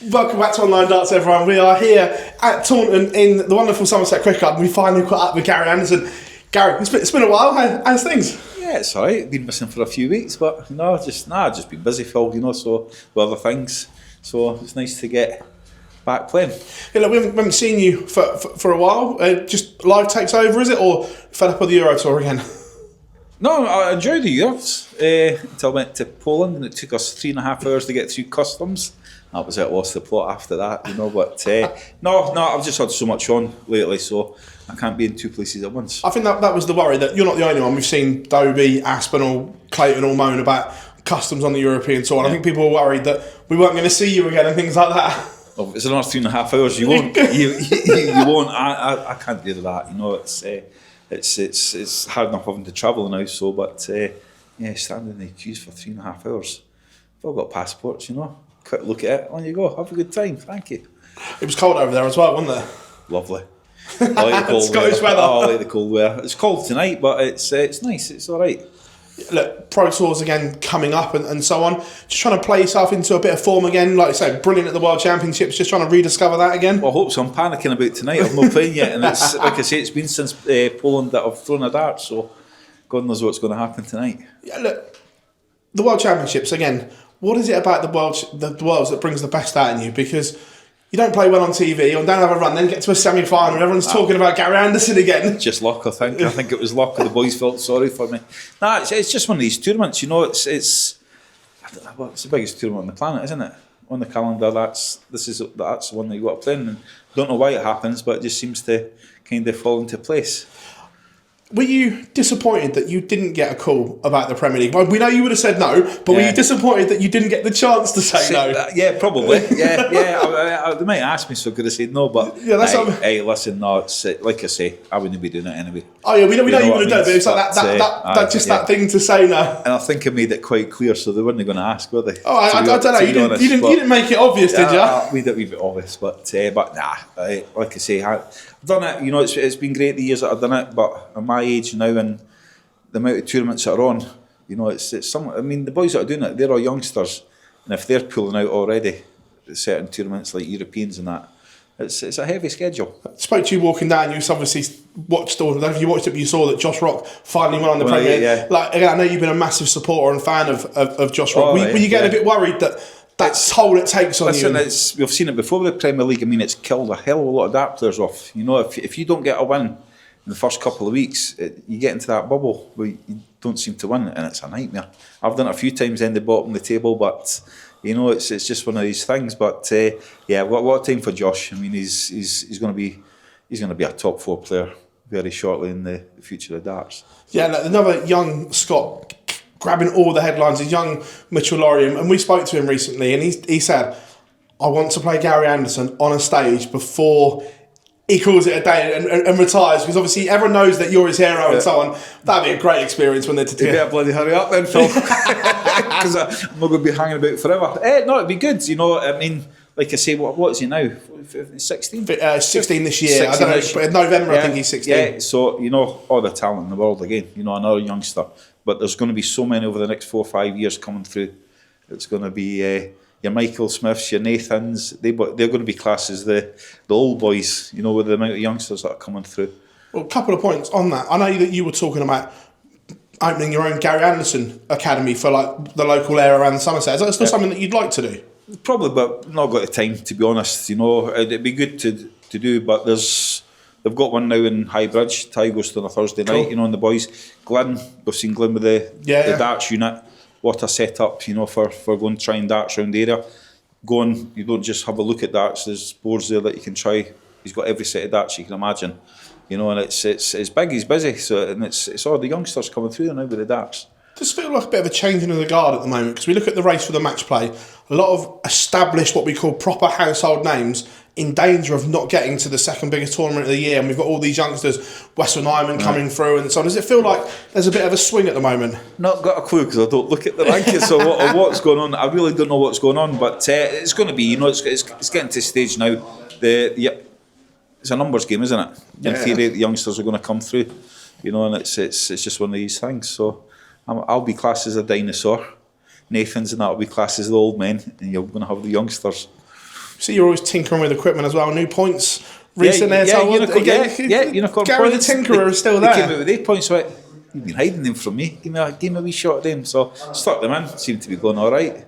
Welcome back to Online Darts, everyone. We are here at Taunton in the wonderful Somerset Cricket Club. We finally caught up with Gary Anderson. Gary, it's been a while. How's things? Yeah, it's alright. Been missing for a few weeks, but just been busy, Phil. So with other things. So it's nice to get back playing. Yeah, look, we haven't seen you for a while. Just life takes over, is it, or fed up with the Euro Tour again? No, I enjoyed the Euros until I went to Poland, and it took us 3.5 hours to get through customs. That was it. Lost the plot after that, But no, I've just had so much on lately, so I can't be in two places at once. I think that was the worry, that you're not the only one. We've seen Dobie, Aspinall, Clayton all moan about customs on the European tour, and I think people were worried that we weren't going to see you again and things like that. Well, if it's another 3.5 hours, you won't. you won't. I can't do that. It's hard enough having to travel now. So, but standing in the queues for 3.5 hours. If I've got passports, quick look at it. On you go. Have a good time. Thank you. It was cold over there as well, wasn't there? Lovely. I like the cold Scottish weather. weather. Oh, I like the cold weather. It's cold tonight, but it's nice. It's all right. Look, Pro Tours again coming up and so on. Just trying to play yourself into a bit of form again. Like I say, brilliant at the World Championships. Just trying to rediscover that again. Well, I hope so. I'm panicking about tonight. I've not played yet, and it's like I say, it's been since Poland that I've thrown a dart. So God knows what's going to happen tonight. Yeah, look, the World Championships again. What is it about the Worlds that brings the best out in you? Because you don't play well on TV, or don't have a run, then get to a semi-final, and everyone's talking about Gary Anderson again. Just luck, I think. I think it was luck, and the boys felt sorry for me. Nah, it's just one of these tournaments, It's the biggest tournament on the planet, isn't it? On the calendar, that's the one that you got to play in. And don't know why it happens, but it just seems to kind of fall into place. Were you disappointed that you didn't get a call about the Premier League? Well, we know you would have said no, but were you disappointed that you didn't get the chance to say no? Yeah, probably. Yeah. They might ask me, so I could have said no, but hey, listen, no, it's like I say, I wouldn't be doing it anyway. Oh yeah, we know you would have done it, but it's like that thing to say no. And I think I made it quite clear, so they weren't going to ask, were they? Oh, I don't know. You didn't make it obvious, did you? I made it a wee bit obvious, but nah. Like I say, I've done it. It's been great the years that I've done it, but at my age now and the amount of tournaments that are on, it's some. I mean, the boys that are doing it, they're all youngsters, and if they're pulling out already, certain tournaments like Europeans and that, it's a heavy schedule. I spoke to you walking down. You obviously watched, or I don't know if you watched it, but you saw that Josh Rock finally won on the Premier. Yeah. Like again, I know you've been a massive supporter and fan of Josh Rock. Were you getting a bit worried that that's toll it takes on you? Listen, we've seen it before with the Premier League. I mean, it's killed a hell of a lot of dart players off. If you don't get a win in the first couple of weeks, you get into that bubble where you don't seem to win, and it's a nightmare. I've done it a few times in the bottom of the table, but it's just one of these things. But I've got a lot of time for Josh. I mean, he's going to be a top 4 player very shortly in the future of darts. Yeah, another young Scot grabbing all the headlines is young Mitchell Laurie, and we spoke to him recently, and he said, "I want to play Gary Anderson on a stage before he calls it a day and retires, because obviously everyone knows that you're his hero and so on." That'd be a great experience when they're together. You better bloody hurry up then, Phil, because I'm not going to be hanging about forever. No, it'd be good. I mean, like I say, what is he now? 16? 16 this year. 16 I don't know, but in November I think he's 16. Yeah, so all the talent in the world again. Another youngster, but there's going to be so many over the next 4 or 5 years coming through. It's going to be your Michael Smiths, your Nathans. They're going to be classed as the old boys. With the amount of youngsters that are coming through. Well, a couple of points on that. I know that you were talking about opening your own Gary Anderson Academy for like the local area around Somerset. Is that still something that you'd like to do? Probably, but not got the time, to be honest. It'd be good to do, but they've got one now in Highbridge. Ty goes to on a Thursday night, and the boys. Glenn, we've seen Glenn with the darts unit. What a setup, for going trying darts around the area. You don't just have a look at darts. There's boards there that you can try. He's got every set of darts you can imagine, and it's big. He's busy, and it's all the youngsters coming through now with the darts. Does feel like a bit of a changing of the guard at the moment, because we look at the race for the match play. A lot of established, what we call proper household names, in danger of not getting to the second biggest tournament of the year, and we've got all these youngsters, Western Ironman coming through and so on. Does it feel like there's a bit of a swing at the moment? Not got a clue, because I don't look at the rankings or what's going on. I really don't know what's going on, but it's going to be, it's getting to a stage now. It's a numbers game, isn't it? In theory, the youngsters are going to come through, and it's just one of these things. So I'll be classed as a dinosaur. Nathan's and that will be classed as the old men, and you're going to have the youngsters. See, you're always tinkering with equipment as well. New points recently. Unicorn Gary the points. Tinkerer is still there. He came out with 8 points. Right, you've been hiding them from me. Give me a wee shot of them. So stuck them in. Seemed to be going all right.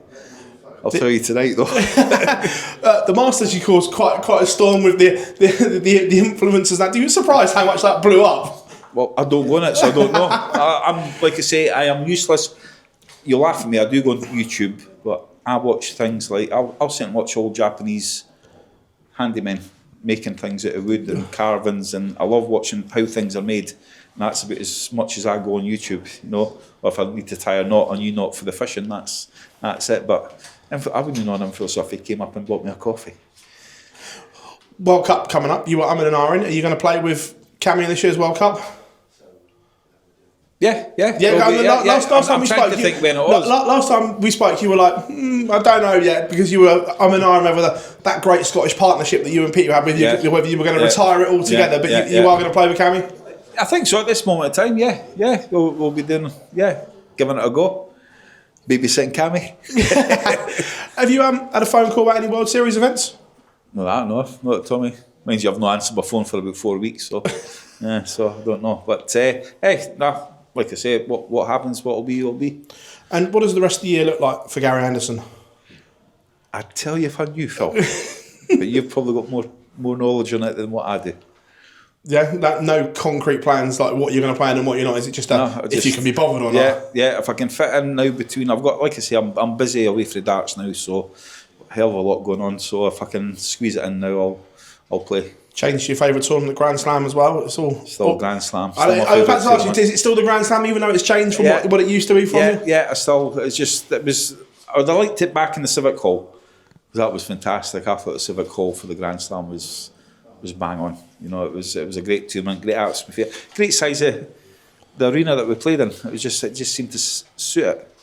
I'll tell you tonight though. The Masters, you caused quite a storm with the influencers. That, are you surprised how much that blew up? Well, I don't go on it, so I don't know. I'm like I say, I am useless. You laugh at me. I do go on YouTube, but I watch things like I'll sit and watch old Japanese handymen making things out of wood and carvings, and I love watching how things are made. And that's about as much as I go on YouTube, you know. Or if I need to tie a knot, a new knot for the fishing, that's it. But I wouldn't know him so if he came up and bought me a coffee. World Cup coming up. You were umming and ahhing. Are you going to play with Cammy in this year's World Cup? Yeah. Last time we spoke, last time we spoke, you were like, I don't know yet, because you were umming and ahhing over that great Scottish partnership that you and Peter had with you, whether you were going to retire it all together. But you are going to play with Cammy. I think so at this moment in time. Yeah, we'll be doing giving it a go. Babysitting Cammy. Have you had a phone call about any World Series events? No, not Tommy. Mind you, I've not answered my phone for about 4 weeks, so so I don't know. But like I say, what happens, what will be. And what does the rest of the year look like for Gary Anderson? I'd tell you if I knew, Phil. But you've probably got more knowledge on it than what I do. Yeah, no concrete plans like what you're going to play and what you're not. Is it just if you can be bothered or not? Yeah. If I can fit in now between, I've got, like I say, I'm busy away for the darts now, so a hell of a lot going on. So if I can squeeze it in now, I'll play. Changed your favourite tournament, Grand Slam as well. It's still Grand Slam. I was about to ask you, is it still the Grand Slam, even though it's changed from what it used to be from you? Yeah. I would have liked it back in the Civic Hall. That was fantastic. I thought the Civic Hall for the Grand Slam was bang on. You know, it was a great tournament, great atmosphere, great size of the arena that we played in. It just seemed to suit it.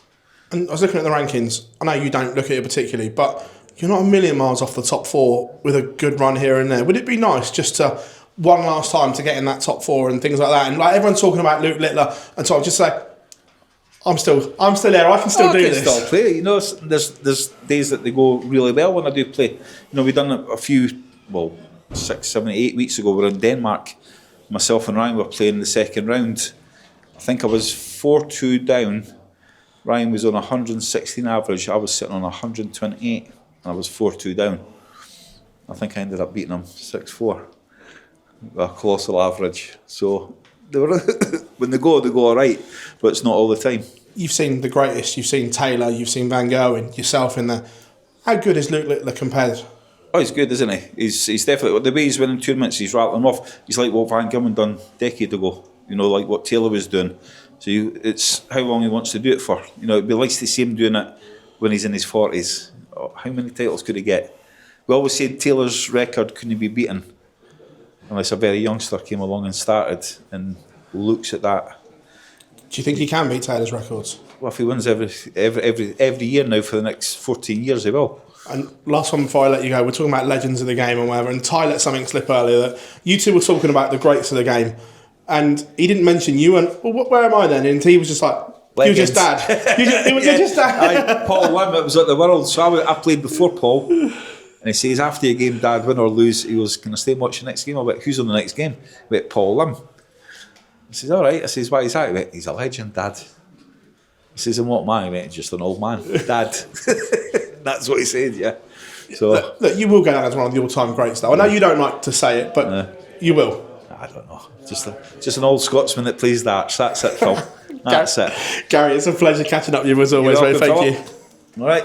And I was looking at the rankings. I know you don't look at it particularly, but you're not a million miles off the top 4 with a good run here and there. Would it be nice just to one last time to get in that top 4 and things like that? And like everyone's talking about Luke Littler, and so I'll just say, I'm still there. I can still do this. Still play. You know, there's days that they go really well when I do play. You know, we've done a few 6, 7, 8 weeks ago. We're in Denmark. Myself and Ryan were playing the second round. I think I was 4-2 down. Ryan was on 116 average. I was sitting on 128, and I was 4-2 down. I think I ended up beating him 6-4. A colossal average. So they were when they go all right, but it's not all the time. You've seen the greatest. You've seen Taylor. You've seen Van Gogh and yourself in there. How good is Luke Littler compared? Oh, he's good, isn't he? He's definitely, the way he's winning tournaments, he's rattling them off. He's like what Van Gogh done a decade ago. You know, like what Taylor was doing. So it's how long he wants to do it for. You know, it'd be nice to see him doing it when he's in his 40s. Oh, how many titles could he get? We always said Taylor's record couldn't be beaten unless a very youngster came along and started and looks at that. Do you think he can beat Taylor's records? Well, if he wins every year now for the next 14 years, he will. And last one before I let you go, we're talking about legends of the game and whatever, and Ty let something slip earlier that you two were talking about the greats of the game, and he didn't mention you, and where am I then? And he was just like, legends. You're just dad. You're just dad. Paul Lim, it was at the World, so I played before Paul, and he says, after your game, Dad, win or lose, he goes, can I stay and watch the next game? I went, who's on the next game? I went, Paul Lim. I says, all right. I says, why is that? He went, he's a legend, Dad. He says, and what man? He went, just an old man, Dad. That's what he said, yeah. So look, you will go down as one of the all-time greats, though. I know you don't like to say it, but you will. I don't know. Just an old Scotsman that plays darts. That's it, Phil. That's it. Gary, it's a pleasure catching up with you as always, mate. Thank you. All right.